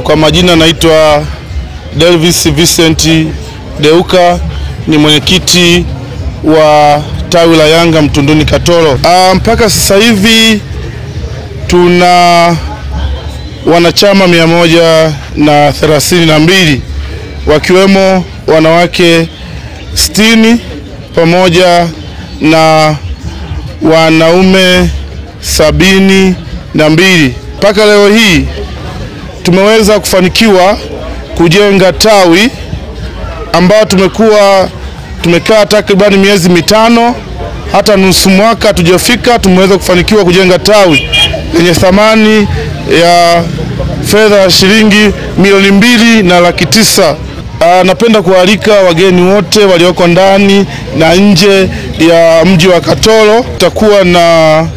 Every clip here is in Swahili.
Kwa majina naitwa Delvis Vincent Deuka, ni mwenyekiti wa tawi la Yanga Mtunduni Katoro. Mpaka sasa hivi tuna wanachama 132 wakiwemo wanawake 60 pamoja na wanaume 72. Mpaka leo hii tumeweza kufanikiwa kujenga tawi ambao tumekaa takriban miezi 5, hata nusu mwaka tujafika. Tumeweza kufanikiwa kujenga tawi lenye thamani ya fedha shilingi milioni 2,900,000. Napenda kualika wageni wote walioko ndani na nje ya mji wa Katoro. Tutakuwa na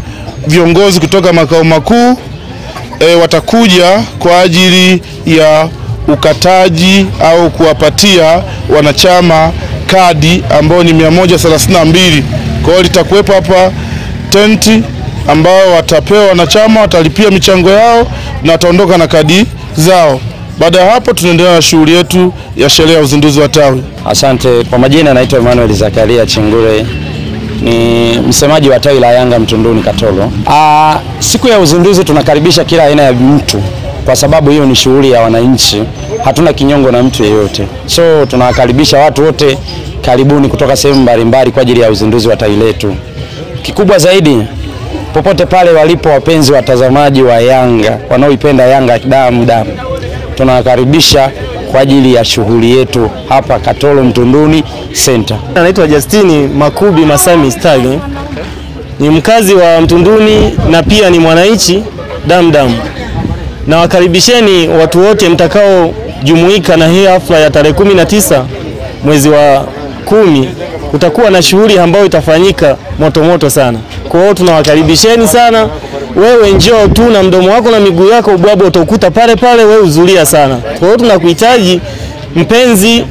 viongozi kutoka makao makuu watakuja kwa ajili ya ukataji au kuwapatia wanachama kadi ambao ni 132. Kwa hiyo litakuwepo hapa tenti ambao watapewa wanachama, watalipia michango yao na wataondoka na kadi zao. Baada ya hapo tunaendelea na shughuli yetu ya sherehe ya uzinduzi wa tawi. Asante. Kwa majina naitwa Emmanuel Zakaria Chingure, ni msemaji wa tawi la Yanga Mtunduni Katoro. Siku ya uzinduzi tunakaribisha kila aina ya mtu, kwa sababu hiyo ni shughuli ya wananchi, hatuna kinyongo na mtu yeyote. So tunawakaribisha watu wote, karibuni kutoka sehemu mbalimbali kwa ajili ya uzinduzi wa tawi letu. Kikubwa zaidi, popote pale walipo wapenzi watazamaji wa Yanga, wanaoipenda Yanga damu, tunawakaribisha kwa ajili ya shughuli yetu hapa Katoro Mtunduni Center. Naitwa Justini Makubi Masami Stagi, ni mkazi wa Mtunduni na pia ni mwananchi damu. Na wakaribisheni watu wote mtakao jumuika na hii hafla ya tarehe 19 mwezi wa 10. Kutakuwa na shughuli ambayo itafanyika moto sana. Kwa hiyo tunawakaribisheni sana. Wewe njoo tu na mdomo wako na miguu yako, ubwabwa utakuta pale, wewe uzulia sana. Kwa hiyo tunakuhitaji mpenzi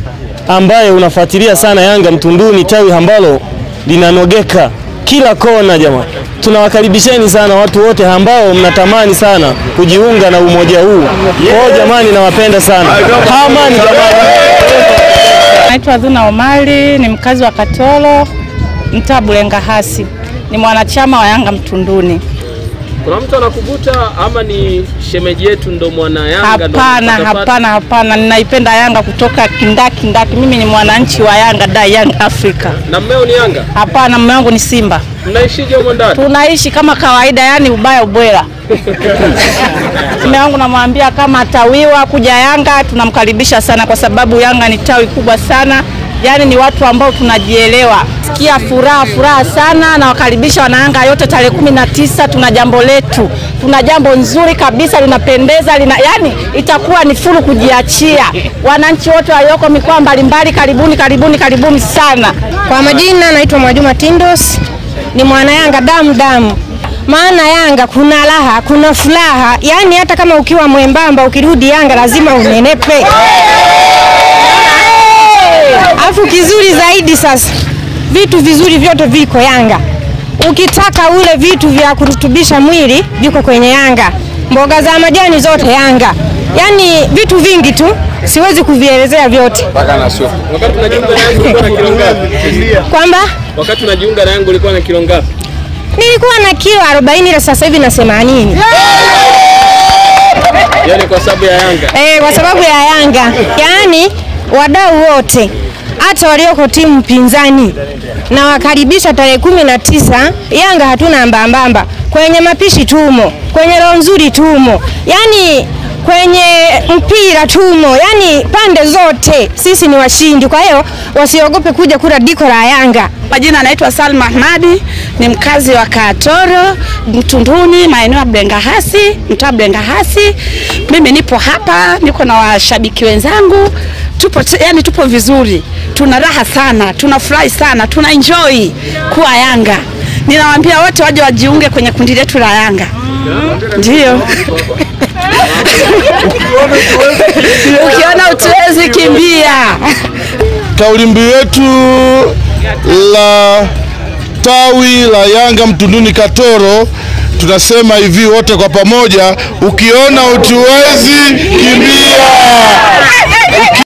ambaye unafuatilia sana Yanga Mtunduni, tawi ambalo linanogeka kila kona jamaa. Tunawakaribisheni sana watu wote ambao mnatamani sana kujiunga na umoja huu. Kwa jamani, nawapenda sana. Hamani jamani. Naitwa Dhuna Omari, ni mkazi wa Katoro, mtaa Bulenga Hasi. Ni mwanachama wa Yanga Mtunduni. Kuna mtu anakuvuta ama ni shemeji yetu ndo mwana Yanga? Hapana. Ninaipenda Yanga kutoka kindaki. Mimi ni mwananchi wa Yanga Young Africa. Na mmeo ni Yanga? Hapana, mume wangu ni Simba. Mnaishije huko ndani? Tunaishi kama kawaida, yani ubaya ubwela. Mume wangu namwambia kama atawiwa kuja Yanga tunamkaribisha sana, kwa sababu Yanga ni tawi kubwa sana. Yani ni watu ambao tunajielewa. Sikia furaha sana, na wakaribisha wana Yanga yote tarehe 19. Tuna jambo letu. Tuna jambo nzuri kabisa, linapendeza, yani itakuwa ni furu kujiachia. Wananchi wote walioko mikoa mbalimbali, karibuni sana. Kwa majina naitwa Mwajuma Tindos, ni mwana Yanga damu. Maana Yanga kuna raha, kuna furaha. Yani hata kama ukiwa mwembamba ukirudi Yanga lazima unenepe. Afu kizuri zaidi sasa, vitu vizuri vyote viko Yanga. Ukitaka ule vitu vya kurutubisha mwili viko kwenye Yanga. Mboga za majani zote Yanga. Yani vitu vingi tu, siwezi kuvielezea vyote. Wakati unajiunga na Yanga ulikuwa na kilo ngapi? Kwamba? Wakati unajiunga na Yanga ulikuwa na kilo ngapi? Nilikuwa na kilo 40, ila sasa hivi na 80. Yani kwa sababu ya Yanga? Kwa sababu ya Yanga. Yani wadau wote, hata walioko timu pinzani, na wakaribisha tarehe 19. Yanga hatuna mbambamba. Kwenye mapishi tumo, kwenye roho nzuri tumo, yani kwenye mpira tumo, yani pande zote sisi ni washindi. Kwa hiyo wasiogope kuja kula diko la Yanga. Majina anaitwa Salma Ahmadi, ni mkazi wa Katoro Mtunduni, maeneo ya Bulenga Hasi, mtaa Bulenga Hasi. Mimi nipo hapa, niko na washabiki wenzangu. Tupo vizuri. Tuna raha sana, tunafurahi sana, tuna enjoy kuwa Yanga. Ninawaambia wote waje wajiunge kwenye kundi letu la Yanga. Ndio. Ukiona utuwezi kimbia. Kauli mbiu yetu la tawi la Yanga Mtunduni Katoro tunasema hivi wote kwa pamoja, ukiona utuwezi